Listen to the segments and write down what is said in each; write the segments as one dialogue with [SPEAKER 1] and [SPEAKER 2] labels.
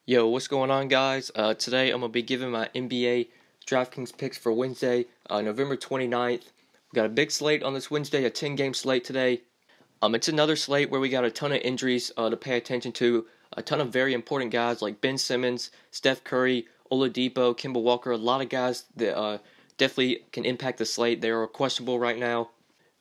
[SPEAKER 1] Yo, what's going on, guys? Today I'm going to be giving my NBA DraftKings picks for Wednesday, November 29th. We got a big slate on this Wednesday, a 10-game slate today. It's another slate where we got a ton of injuries to pay attention to, a ton of very important guys like Ben Simmons, Steph Curry, Oladipo, Kemba Walker, a lot of guys that definitely can impact the slate. They are questionable right now.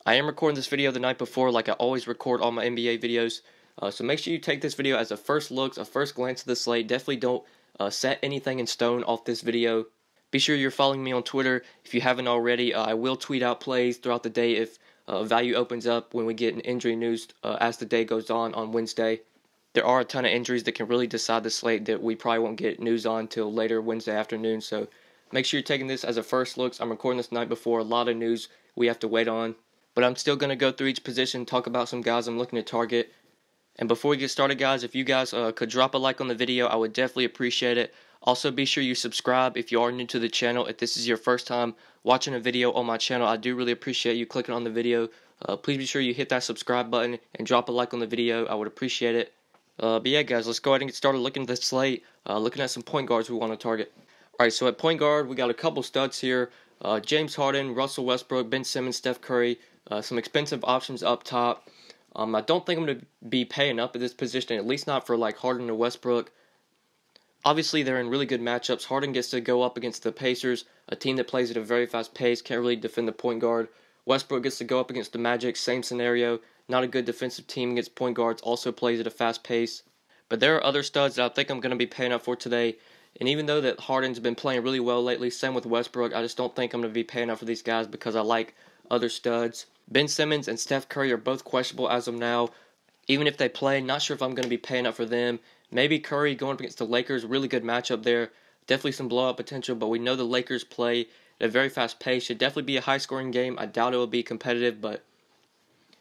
[SPEAKER 1] I am recording this video the night before like I always record all my NBA videos. So make sure you take this video as a first look, a first glance at the slate. Definitely don't set anything in stone off this video. Be sure you're following me on Twitter if you haven't already. I will tweet out plays throughout the day if value opens up when we get an injury news as the day goes on Wednesday. There are a ton of injuries that can really decide the slate that we probably won't get news on till later Wednesday afternoon. So make sure you're taking this as a first look. I'm recording this the night before. A lot of news we have to wait on. But I'm still going to go through each position, talk about some guys I'm looking to target. And before we get started, guys, if you guys could drop a like on the video, I would definitely appreciate it. Also, be sure you subscribe if you are new to the channel. If this is your first time watching a video on my channel, I do really appreciate you clicking on the video. Please be sure you hit that subscribe button and drop a like on the video. I would appreciate it. But yeah, guys, let's go ahead and get started looking at the slate, looking at some point guards we want to target. Alright, so at point guard, we got a couple studs here. James Harden, Russell Westbrook, Ben Simmons, Steph Curry. Some expensive options up top. I don't think I'm going to be paying up at this position, at least not for like Harden or Westbrook. Obviously, they're in really good matchups. Harden gets to go up against the Pacers, a team that plays at a very fast pace, can't really defend the point guard. Westbrook gets to go up against the Magic, same scenario. Not a good defensive team against point guards, also plays at a fast pace. But there are other studs that I think I'm going to be paying up for today. And even though that Harden's been playing really well lately, same with Westbrook, I just don't think I'm going to be paying up for these guys because I like other studs. Ben Simmons and Steph Curry are both questionable as of now. Even if they play, not sure if I'm going to be paying up for them. Maybe Curry going up against the Lakers, really good matchup there. Definitely some blowout potential, but we know the Lakers play at a very fast pace. Should definitely be a high-scoring game. I doubt it will be competitive, but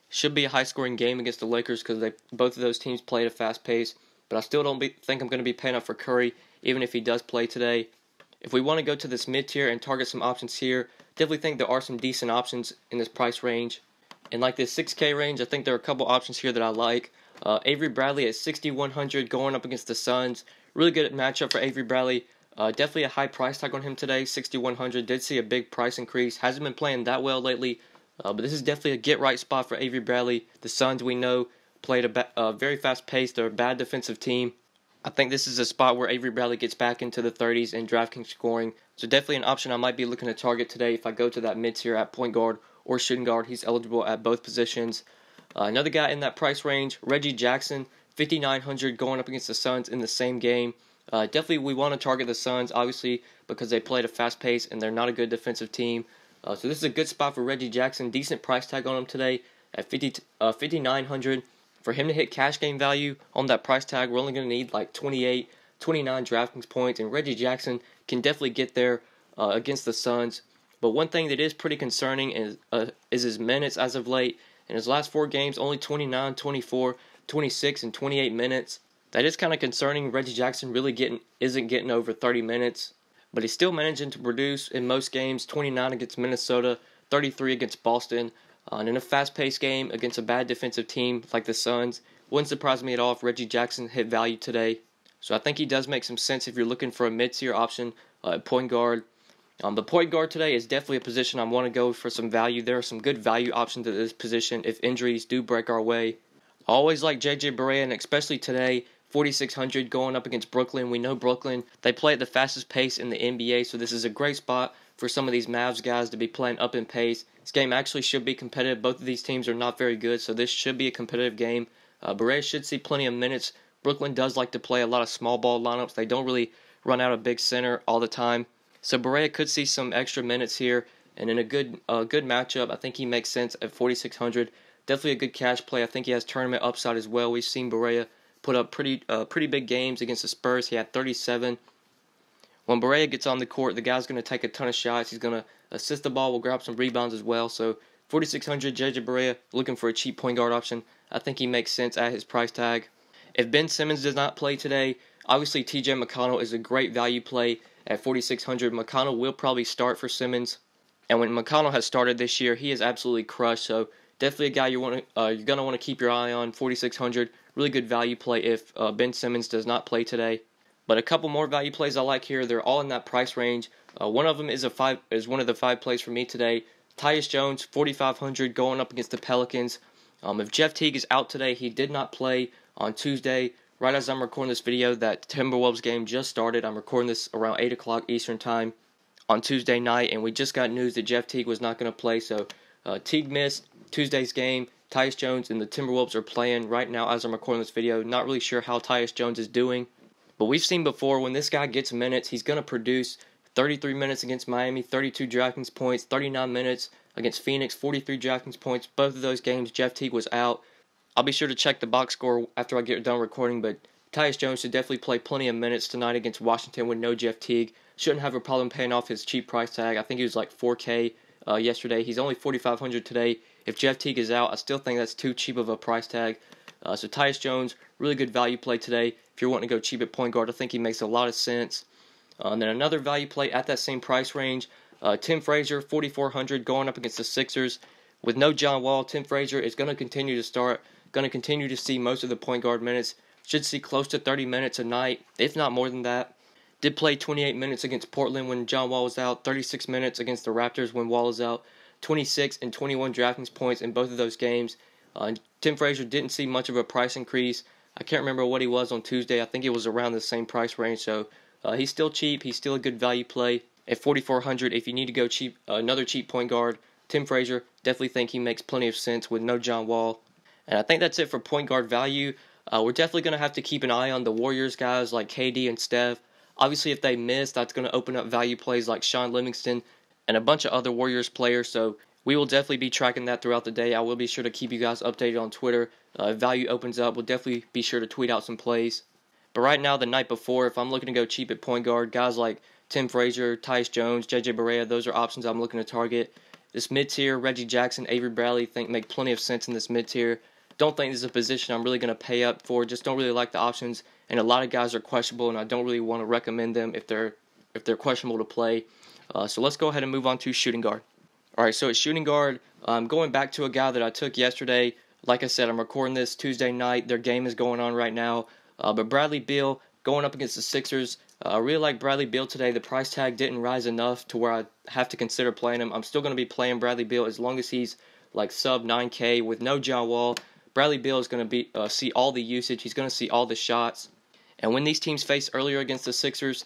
[SPEAKER 1] should be a high-scoring game against the Lakers because both of those teams play at a fast pace. But I still don't think I'm going to be paying up for Curry, even if he does play today. If we want to go to this mid-tier and target some options here, definitely think there are some decent options in this price range. In like this 6K range, I think there are a couple options here that I like. Avery Bradley at 6,100 going up against the Suns. Really good matchup for Avery Bradley. Definitely a high price tag on him today, 6,100. Did see a big price increase. Hasn't been playing that well lately, but this is definitely a get-right spot for Avery Bradley. The Suns, we know, played a very fast pace. They're a bad defensive team. I think this is a spot where Avery Bradley gets back into the 30s in DraftKings scoring. So definitely an option I might be looking to target today if I go to that mid-tier at point guard or shooting guard. He's eligible at both positions. Another guy in that price range, Reggie Jackson, 5,900 going up against the Suns in the same game. Definitely we want to target the Suns, obviously, because they play at a fast pace and they're not a good defensive team. So this is a good spot for Reggie Jackson. Decent price tag on him today at 5,900. For him to hit cash game value on that price tag, we're only going to need like 28, 29 DraftKings points, and Reggie Jackson can definitely get there against the Suns. But one thing that is pretty concerning is his minutes as of late. In his last 4 games, only 29, 24, 26, and 28 minutes. That is kind of concerning. Reggie Jackson really isn't getting over 30 minutes. But he's still managing to produce in most games, 29 against Minnesota, 33 against Boston. And in a fast-paced game against a bad defensive team like the Suns, wouldn't surprise me at all if Reggie Jackson hit value today. So I think he does make some sense if you're looking for a mid-tier option at point guard. The point guard today is definitely a position I want to go for some value. There are some good value options at this position if injuries do break our way. I always like JJ Barea, and especially today, 4,600 going up against Brooklyn. We know Brooklyn, they play at the fastest pace in the NBA, so this is a great spot for some of these Mavs guys to be playing up in pace. This game actually should be competitive. Both of these teams are not very good, so this should be a competitive game. Barea should see plenty of minutes. Brooklyn does like to play a lot of small ball lineups. They don't really run out a big center all the time. So Barea could see some extra minutes here, and in a good matchup, I think he makes sense at 4,600. Definitely a good cash play. I think he has tournament upside as well. We've seen Barea put up pretty big games against the Spurs. He had 37. When Barea gets on the court, the guy's going to take a ton of shots. He's going to assist the ball, will grab some rebounds as well. So 4,600, JJ Barea, looking for a cheap point guard option. I think he makes sense at his price tag. If Ben Simmons does not play today, obviously TJ McConnell is a great value play at 4,600. McConnell will probably start for Simmons. And when McConnell has started this year, he has absolutely crushed. So definitely a guy you're going to want to keep your eye on, 4,600. Really good value play if Ben Simmons does not play today. But a couple more value plays I like here. They're all in that price range. One of them is one of the 5 plays for me today. TYUS Jones, 4,500, going up against the Pelicans. If Jeff Teague is out today, he did not play on Tuesday. Right as I'm recording this video, that Timberwolves game just started. I'm recording this around 8 o'clock Eastern Time on Tuesday night, and we just got news that Jeff Teague was not going to play. So Teague missed Tuesday's game. TYUS Jones and the Timberwolves are playing right now as I'm recording this video. Not really sure how TYUS Jones is doing, but we've seen before when this guy gets minutes, he's going to produce. 33 minutes against Miami, 32 DraftKings points, 39 minutes against Phoenix, 43 DraftKings points. Both of those games, Jeff Teague was out. I'll be sure to check the box score after I get done recording, but TYUS Jones should definitely play plenty of minutes tonight against Washington with no Jeff Teague. Shouldn't have a problem paying off his cheap price tag. I think he was like $4K yesterday. He's only $4,500 today. If Jeff Teague is out, I still think that's too cheap of a price tag. So TYUS Jones, really good value play today. If you're wanting to go cheap at point guard, I think he makes a lot of sense. And then another value play at that same price range, Tim Frazier, 4,400, going up against the Sixers. With no John Wall, Tim Frazier is going to continue to start, going to continue to see most of the point guard minutes. Should see close to 30 minutes a night, if not more than that. Did play 28 minutes against Portland when John Wall was out, 36 minutes against the Raptors when Wall is out, 26 and 21 DraftKings points in both of those games. Tim Frazier didn't see much of a price increase. I can't remember what he was on Tuesday. I think it was around the same price range, so he's still cheap. He's still a good value play at 4,400. If you need to go cheap, another cheap point guard, Tim Frazier, definitely think he makes plenty of sense with no John Wall. And I think that's it for point guard value. We're definitely going to have to keep an eye on the Warriors guys like KD and Steph. Obviously, if they miss, that's going to open up value plays like Sean Livingston and a bunch of other Warriors players. So we will definitely be tracking that throughout the day. I will be sure to keep you guys updated on Twitter. If value opens up, we'll definitely be sure to tweet out some plays. But right now, the night before, if I'm looking to go cheap at point guard, guys like Tim Frazier, TYUS Jones, JJ Barea, those are options I'm looking to target. This mid-tier, Reggie Jackson, Avery Bradley, think make plenty of sense in this mid-tier. Don't think this is a position I'm really going to pay up for. Just don't really like the options. And a lot of guys are questionable, and I don't really want to recommend them if they're questionable to play. So let's go ahead and move on to shooting guard. All right, so at shooting guard, going back to a guy that I took yesterday. Like I said, I'm recording this Tuesday night. Their game is going on right now. But Bradley Beal going up against the Sixers. I really like Bradley Beal today. The price tag didn't rise enough to where I have to consider playing him. I'm still going to be playing Bradley Beal as long as he's like sub 9K with no John Wall. Bradley Beal is going to see all the usage. He's going to see all the shots. And when these teams faced earlier against the Sixers,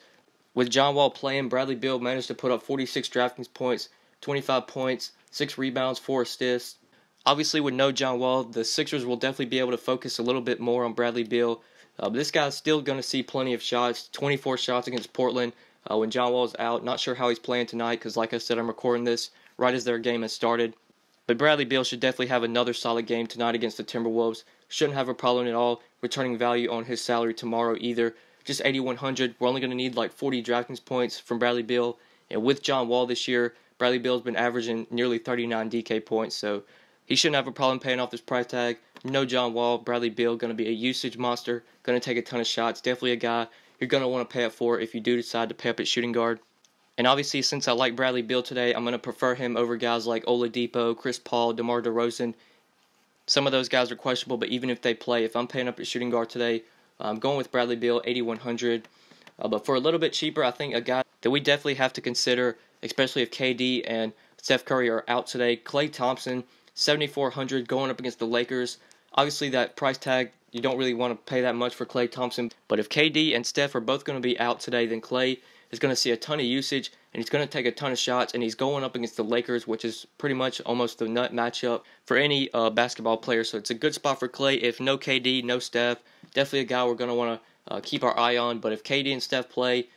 [SPEAKER 1] with John Wall playing, Bradley Beal managed to put up 46 DraftKings points, 25 points, 6 rebounds, 4 assists. Obviously, with no John Wall, the Sixers will definitely be able to focus a little bit more on Bradley Beal. But this guy's still going to see plenty of shots, 24 shots against Portland when John Wall's out. Not sure how he's playing tonight because, like I said, I'm recording this right as their game has started. But Bradley Beal should definitely have another solid game tonight against the Timberwolves. Shouldn't have a problem at all returning value on his salary tomorrow either. Just 8,100. We're only going to need like 40 DraftKings points from Bradley Beal. And with John Wall this year, Bradley Beal's been averaging nearly 39 DK points. So he shouldn't have a problem paying off this price tag. No John Wall, Bradley Beal going to be a usage monster. Going to take a ton of shots. Definitely a guy you're going to want to pay up for if you do decide to pay up at shooting guard. And obviously, since I like Bradley Beal today, I'm going to prefer him over guys like Oladipo, Chris Paul, DeMar DeRozan. Some of those guys are questionable, but even if they play, if I'm paying up at shooting guard today, I'm going with Bradley Beal, 8,100. But for a little bit cheaper, I think a guy that we definitely have to consider, especially if KD and Steph Curry are out today, KLAY Thompson, 7,400, going up against the Lakers. Obviously, that price tag, you don't really want to pay that much for KLAY Thompson. But if KD and Steph are both going to be out today, then KLAY is going to see a ton of usage, and he's going to take a ton of shots, and he's going up against the Lakers, which is pretty much almost the nut matchup for any basketball player. So it's a good spot for KLAY. If no KD, no Steph, definitely a guy we're going to want to keep our eye on. But if KD and Steph play,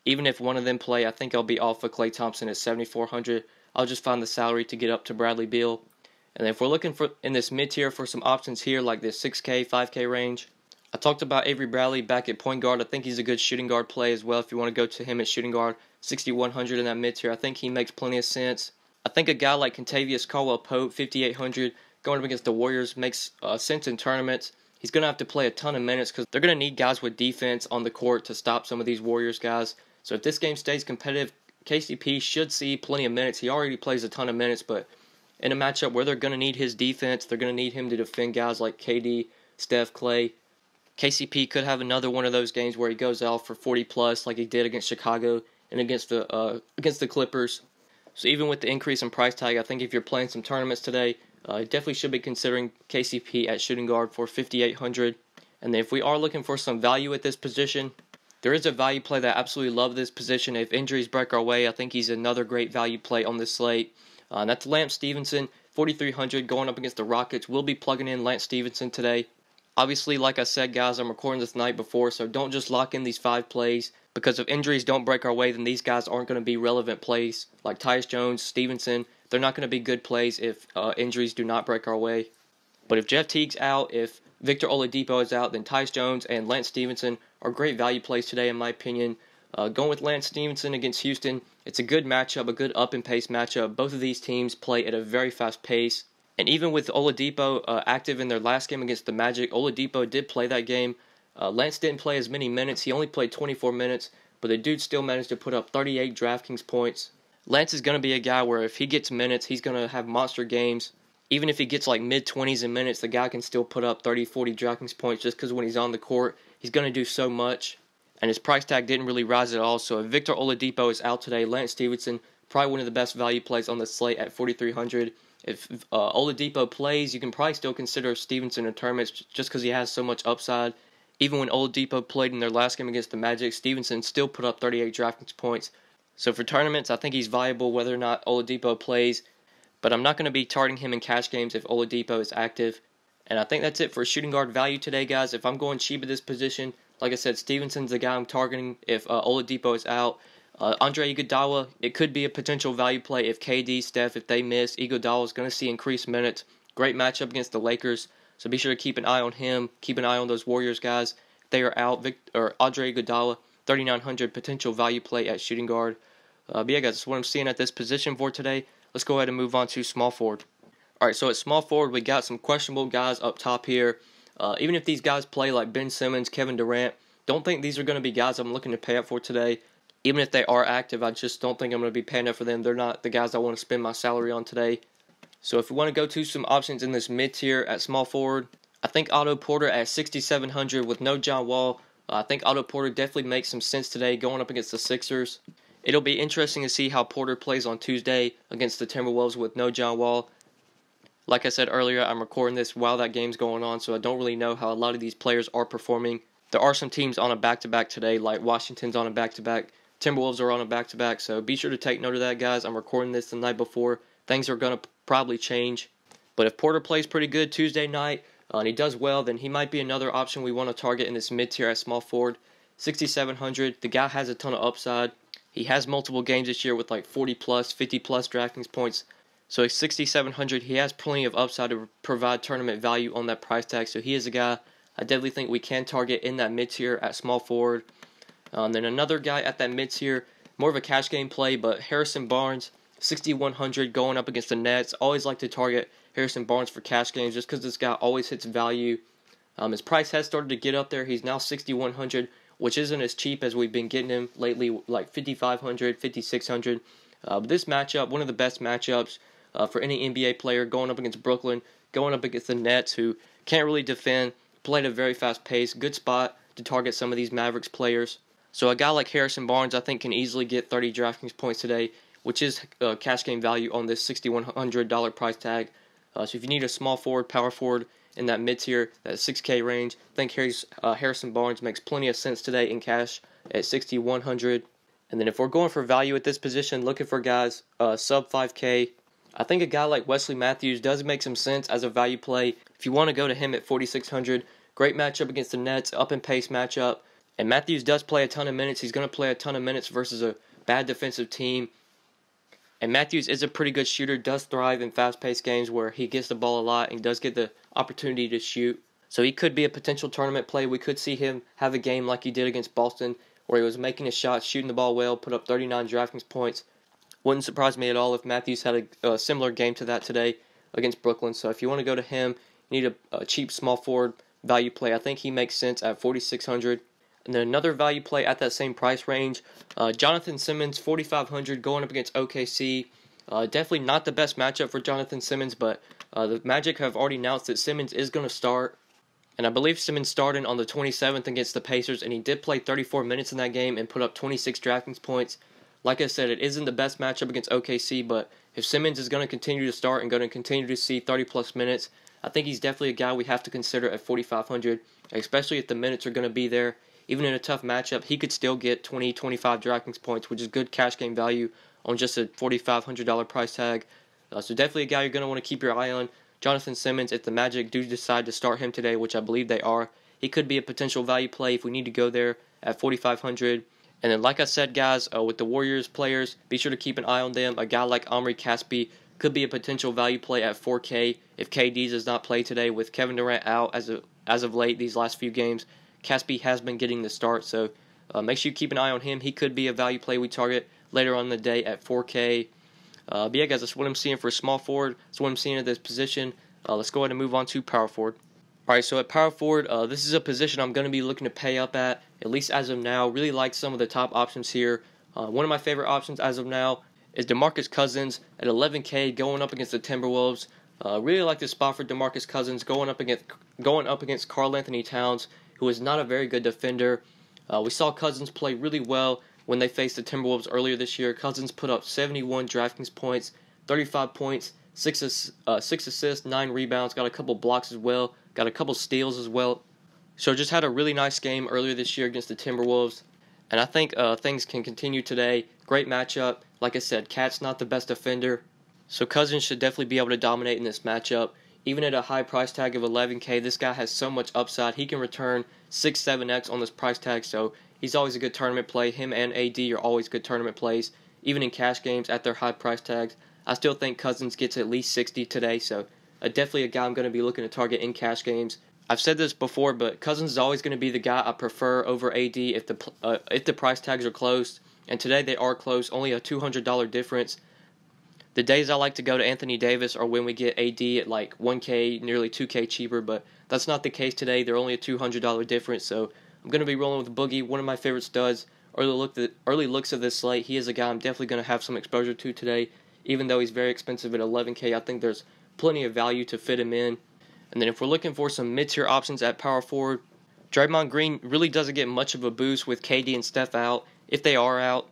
[SPEAKER 1] even if one of them play, I think I'll be off of KLAY Thompson at 7,400. I'll just find the salary to get up to Bradley Beal. And if we're looking for in this mid-tier for some options here, like this 6K, 5K range, I talked about Avery Bradley back at point guard. I think he's a good shooting guard play as well if you want to go to him at shooting guard. 6,100 in that mid-tier. I think he makes plenty of sense. I think a guy like Kentavious Caldwell-Pope, 5,800, going up against the Warriors makes sense in tournaments. He's going to have to play a ton of minutes because they're going to need guys with defense on the court to stop some of these Warriors guys. So if this game stays competitive, KCP should see plenty of minutes. He already plays a ton of minutes, but in a matchup where they're going to need his defense, they're going to need him to defend guys like KD, Steph, KLAY. KCP could have another one of those games where he goes out for 40 plus like he did against Chicago and against the Clippers. So even with the increase in price tag, I think if you're playing some tournaments today, you definitely should be considering KCP at shooting guard for 5,800. And then if we are looking for some value at this position, there is a value play that I absolutely love this position. If injuries break our way, I think he's another great value play on this slate. And that's Lance Stephenson, 4,300 going up against the Rockets. We'll be plugging in Lance Stephenson today. Obviously, like I said, guys, I'm recording this the night before, so don't just lock in these 5 plays. Because if injuries don't break our way, then these guys aren't going to be relevant plays. Like Tyus Jones, Stevenson, they're not going to be good plays if injuries do not break our way. But if Jeff Teague's out, if Victor Oladipo is out, then Tyus Jones and Lance Stephenson are great value plays today, in my opinion. Going with Lance Stephenson against Houston, it's a good matchup, a good up-and-pace matchup. Both of these teams play at a very fast pace. And even with Oladipo active in their last game against the Magic, Oladipo did play that game. Lance didn't play as many minutes. He only played 24 minutes, but the dude still managed to put up 38 DraftKings points. Lance is going to be a guy where if he gets minutes, he's going to have monster games. Even if he gets like mid-20s in minutes, the guy can still put up 30, 40 DraftKings points just because when he's on the court, he's going to do so much. And his price tag didn't really rise at all. So if Victor Oladipo is out today, Lance Stephenson, probably one of the best value plays on the slate at 4,300. If Oladipo plays, you can probably still consider Stevenson in tournaments just because he has so much upside. Even when Oladipo played in their last game against the Magic, Stevenson still put up 38 DraftKings points. So for tournaments, I think he's viable whether or not Oladipo plays. But I'm not going to be targeting him in cash games if Oladipo is active. And I think that's it for shooting guard value today, guys. If I'm going cheap at this position, like I said, Stevenson's the guy I'm targeting if Oladipo is out. Andre Iguodala, it could be a potential value play if KD, Steph, if they miss. Iguodala is going to see increased minutes. Great matchup against the Lakers, so be sure to keep an eye on him. Keep an eye on those Warriors guys. If they are out, Andre Iguodala, 3,900 potential value play at shooting guard. But yeah, guys, that's what I'm seeing at this position for today. Let's go ahead and move on to small forward. All right, so at small forward, we got some questionable guys up top here. Even if these guys play like Ben Simmons, Kevin Durant, don't think these are going to be guys I'm looking to pay up for today. Even if they are active, I just don't think I'm going to be paying up for them. They're not the guys I want to spend my salary on today. So if we want to go to some options in this mid-tier at small forward, I think Otto Porter at 6,700 with no John Wall. I think Otto Porter definitely makes some sense today going up against the Sixers. It'll be interesting to see how Porter plays on Tuesday against the Timberwolves with no John Wall. Like I said earlier, I'm recording this while that game's going on, so I don't really know how a lot of these players are performing. There are some teams on a back-to-back today, like Washington's on a back-to-back. Timberwolves are on a back-to-back, so be sure to take note of that, guys. I'm recording this the night before. Things are going to probably change. But if Porter plays pretty good Tuesday night, and he does well, then he might be another option we want to target in this mid-tier at small forward. 6,700. The guy has a ton of upside. He has multiple games this year with like 40-plus, 50-plus DraftKings points. So at 6,700, he has plenty of upside to provide tournament value on that price tag. So he is a guy I definitely think we can target in that mid-tier at small forward. Then another guy at that mid-tier, more of a cash game play, but Harrison Barnes, 6,100 going up against the Nets. Always like to target Harrison Barnes for cash games just because this guy always hits value. His price has started to get up there. He's now 6,100, which isn't as cheap as we've been getting him lately, like 5,500, 5,600. But this matchup, one of the best matchups for any NBA player going up against Brooklyn, going up against the Nets who can't really defend, play at a very fast pace, good spot to target some of these Mavericks players. So a guy like Harrison Barnes, I think, can easily get 30 DraftKings points today, which is cash game value on this $6,100 price tag. So if you need a small forward, power forward in that mid-tier, that 6K range, I think Harrison Barnes makes plenty of sense today in cash at 6,100. And then if we're going for value at this position, looking for guys sub 5K, I think a guy like Wesley Matthews does make some sense as a value play. If you want to go to him at 4,600, great matchup against the Nets, up and pace matchup. And Matthews does play a ton of minutes. He's going to play a ton of minutes versus a bad defensive team. And Matthews is a pretty good shooter, does thrive in fast-paced games where he gets the ball a lot and does get the opportunity to shoot. So he could be a potential tournament play. We could see him have a game like he did against Boston where he was making his shots, shooting the ball well, put up 39 DraftKings points. Wouldn't surprise me at all if Matthews had a similar game to that today against Brooklyn. So if you want to go to him, you need a cheap small forward value play. I think he makes sense at 4,600. And then another value play at that same price range, Jonathan Simmons, 4,500, going up against OKC. Definitely not the best matchup for Jonathan Simmons, but the Magic have already announced that Simmons is going to start. And I believe Simmons started on the 27th against the Pacers, and he did play 34 minutes in that game and put up 26 DraftKings points. Like I said, it isn't the best matchup against OKC, but if Simmons is going to continue to start and going to continue to see 30-plus minutes, I think he's definitely a guy we have to consider at 4,500, especially if the minutes are going to be there. Even in a tough matchup, he could still get 20, 25 DraftKings points, which is good cash game value on just a $4,500 price tag. So definitely a guy you're going to want to keep your eye on. Jonathan Simmons, if the Magic do decide to start him today, which I believe they are, he could be a potential value play if we need to go there at 4,500. And then, like I said, guys, with the Warriors players, be sure to keep an eye on them. A guy like Omri Caspi could be a potential value play at 4K if KD does not play today. With Kevin Durant out as of late these last few games, Caspi has been getting the start, so make sure you keep an eye on him. He could be a value play we target later on in the day at 4K. But yeah, guys, that's what I'm seeing for a small forward. That's what I'm seeing at this position. Let's go ahead and move on to power forward. Alright, so at power forward, this is a position I'm going to be looking to pay up at least as of now. Really like some of the top options here. One of my favorite options as of now is DeMarcus Cousins at 11K going up against the Timberwolves. Really like this spot for DeMarcus Cousins going up against Karl Anthony Towns, who is not a very good defender. We saw Cousins play really well when they faced the Timberwolves earlier this year. Cousins put up 71 DraftKings points, 35 points, 6 assists, 9 rebounds, got a couple blocks as well, got a couple steals as well. So just had a really nice game earlier this year against the Timberwolves. And I think things can continue today. Great matchup. Like I said, Cat's not the best defender, so Cousins should definitely be able to dominate in this matchup. Even at a high price tag of 11K, this guy has so much upside. He can return 6, 7x on this price tag, so he's always a good tournament play. Him and AD are always good tournament plays, even in cash games at their high price tags. I still think Cousins gets at least 60 today, so definitely a guy I'm going to be looking to target in cash games. I've said this before, but Cousins is always going to be the guy I prefer over AD if the price tags are close, and today they are close, only a $200 difference. The days I like to go to Anthony Davis are when we get AD at like 1K, nearly 2K cheaper, but that's not the case today. They're only a $200 difference, so I'm going to be rolling with Boogie, one of my favorite studs. Early looks of this slate, he is a guy I'm definitely going to have some exposure to today. Even though he's very expensive at 11K, I think there's plenty of value to fit him in. And then if we're looking for some mid-tier options at power forward, Draymond Green really doesn't get much of a boost with KD and Steph out, if they are out.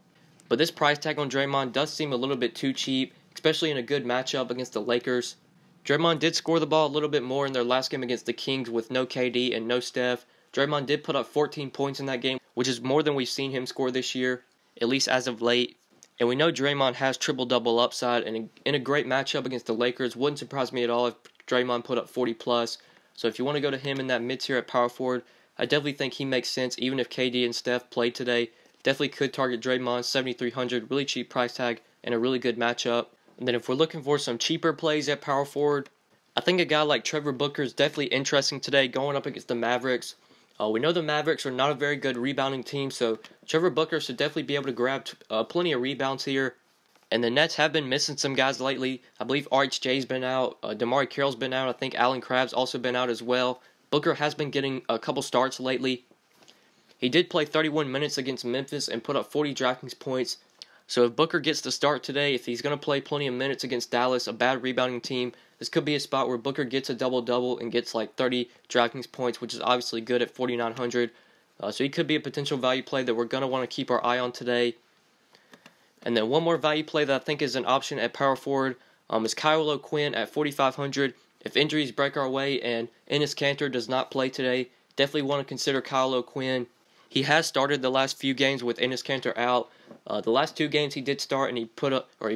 [SPEAKER 1] But this price tag on Draymond does seem a little bit too cheap, especially in a good matchup against the Lakers. Draymond did score the ball a little bit more in their last game against the Kings with no KD and no Steph. Draymond did put up 14 points in that game, which is more than we've seen him score this year, at least as of late. And we know Draymond has triple-double upside, and in a great matchup against the Lakers, wouldn't surprise me at all if Draymond put up 40+. So if you want to go to him in that mid-tier at power forward, I definitely think he makes sense, even if KD and Steph played today. Definitely could target Draymond, 7,300, really cheap price tag, and a really good matchup. And then if we're looking for some cheaper plays at power forward, I think a guy like Trevor Booker is definitely interesting today going up against the Mavericks. We know the Mavericks are not a very good rebounding team, so Trevor Booker should definitely be able to grab plenty of rebounds here. And the Nets have been missing some guys lately. I believe RHJ's been out, DeMar Carroll's been out, I think Allen Crabbe's also been out as well. Booker has been getting a couple starts lately. He did play 31 minutes against Memphis and put up 40 DraftKings points. So if Booker gets the start today, if he's going to play plenty of minutes against Dallas, a bad rebounding team, this could be a spot where Booker gets a double-double and gets like 30 DraftKings points, which is obviously good at 4,900. So he could be a potential value play that we're going to want to keep our eye on today. And then one more value play that I think is an option at power forward is Kyle O'Quinn at 4,500. If injuries break our way and Enes Kanter does not play today, definitely want to consider Kyle O'Quinn. He has started the last few games with Enes Kanter out. The last 2 games he did start, and he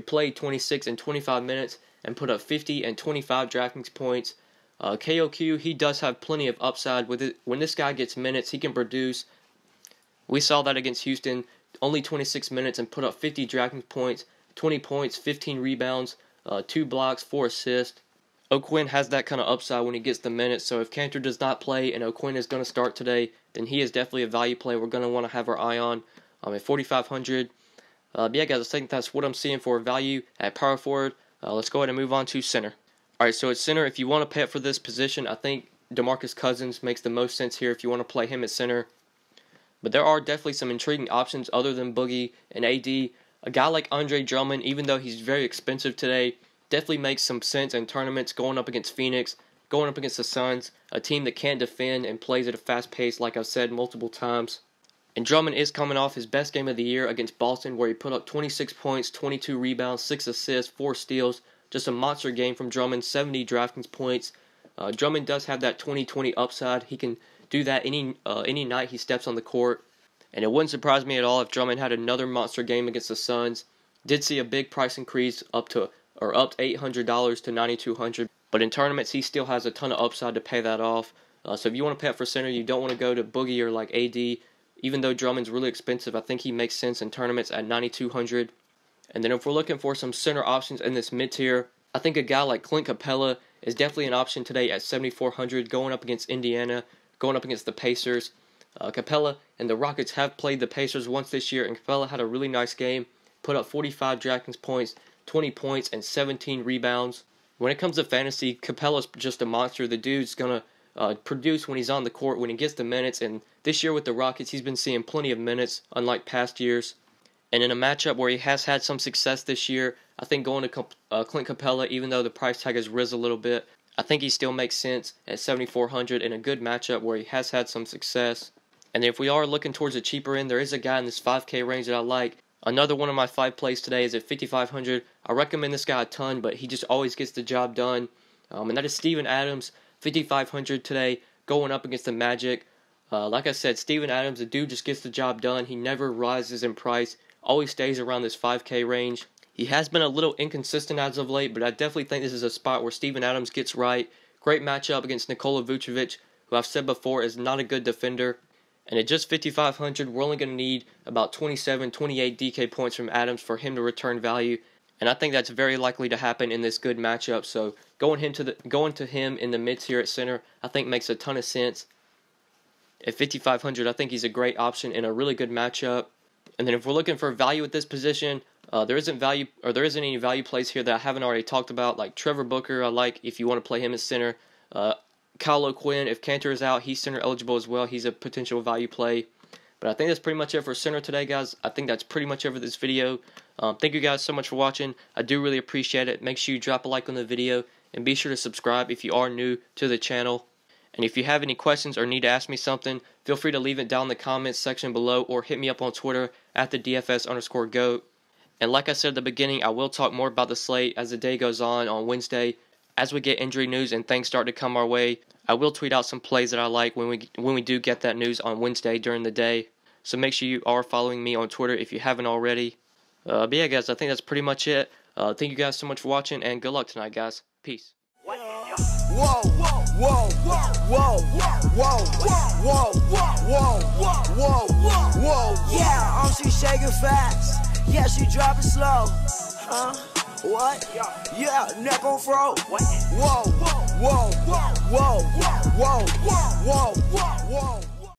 [SPEAKER 1] played 26 and 25 minutes and put up 50 and 25 DraftKings points. KOQ, he does have plenty of upside with it. When this guy gets minutes, he can produce. We saw that against Houston, only 26 minutes and put up 50 DraftKings points, 20 points, 15 rebounds, 2 blocks, 4 assists. O'Quinn has that kind of upside when he gets the minutes, so if Kanter does not play and O'Quinn is going to start today, then he is definitely a value play we're going to want to have our eye on at 4,500. But yeah, guys, I think that's what I'm seeing for value at power forward. Let's go ahead and move on to center. Alright, so at center, if you want to pay up for this position, I think DeMarcus Cousins makes the most sense here if you want to play him at center. But there are definitely some intriguing options other than Boogie and AD. A guy like Andre Drummond, even though he's very expensive today, definitely makes some sense in tournaments going up against Phoenix. going up against the Suns, a team that can't defend and plays at a fast pace, like I've said multiple times. And Drummond is coming off his best game of the year against Boston, where he put up 26 points, 22 rebounds, 6 assists, 4 steals. Just a monster game from Drummond, 70 DraftKings points. Drummond does have that 20-20 upside. He can do that any night he steps on the court. And it wouldn't surprise me at all if Drummond had another monster game against the Suns. Did see a big price increase up $800 to $9,200. But in tournaments, he still has a ton of upside to pay that off. So if you want to pay up for center, you don't want to go to Boogie or like AD. Even though Drummond's really expensive, I think he makes sense in tournaments at $9,200. And then if we're looking for some center options in this mid-tier, I think a guy like CLINT CAPELA is definitely an option today at $7,400, going up against Indiana, going up against the Pacers. CAPELA and the Rockets have played the Pacers once this year, and CAPELA had a really nice game, put up 45 DraftKings points, 20 points, and 17 rebounds. When it comes to fantasy, CAPELA's just a monster. The dude's going to produce when he's on the court, when he gets the minutes, and this year with the Rockets, he's been seeing plenty of minutes, unlike past years. And in a matchup where he has had some success this year, I think going to CLINT CAPELA, even though the price tag has risen a little bit, I think he still makes sense at $7,400 in a good matchup where he has had some success. And if we are looking towards a cheaper end, there is a guy in this 5K range that I like. Another one of my 5 plays today is at $5,500. I recommend this guy a ton, but he just always gets the job done. And that is Steven Adams, $5,500 today, going up against the Magic. Like I said, Steven Adams, the dude just gets the job done. He never rises in price, always stays around this 5K range. He has been a little inconsistent as of late, but I definitely think this is a spot where Steven Adams gets right. Great matchup against Nikola Vucevic, who I've said before is not a good defender. And at just $5,500, we're only going to need about 27, 28 DK points from Adams for him to return value. And I think that's very likely to happen in this good matchup. So going to him in the mid-tier at center, I think makes a ton of sense. At $5,500, I think he's a great option in a really good matchup. And then if we're looking for value at this position, there isn't any value plays here that I haven't already talked about. Like Trevor Booker, I like if you want to play him as center. Kyle O'Quinn, if Cantor is out, he's center eligible as well. He's a potential value play. But I think that's pretty much it for center today, guys. I think that's pretty much it for this video. Thank you guys so much for watching. I do really appreciate it. Make sure you drop a like on the video, and be sure to subscribe if you are new to the channel. And if you have any questions or need to ask me something, feel free to leave it down in the comments section below, or hit me up on Twitter at the DFS_GOAT. And like I said at the beginning, I will talk more about the slate as the day goes on Wednesday. As we get injury news and things start to come our way, I will tweet out some plays that I like when we do get that news on Wednesday during the day. So make sure you are following me on Twitter if you haven't already. But yeah, guys, I think that's pretty much it. Thank you guys so much for watching, and good luck tonight, guys. Peace.
[SPEAKER 2] Whoa, whoa, whoa, whoa, whoa, whoa, whoa, whoa. Yeah, she shaking fast. Yeah, she dropping slow. What? Yeah, neck on fro. Whoa, whoa, whoa, whoa, whoa.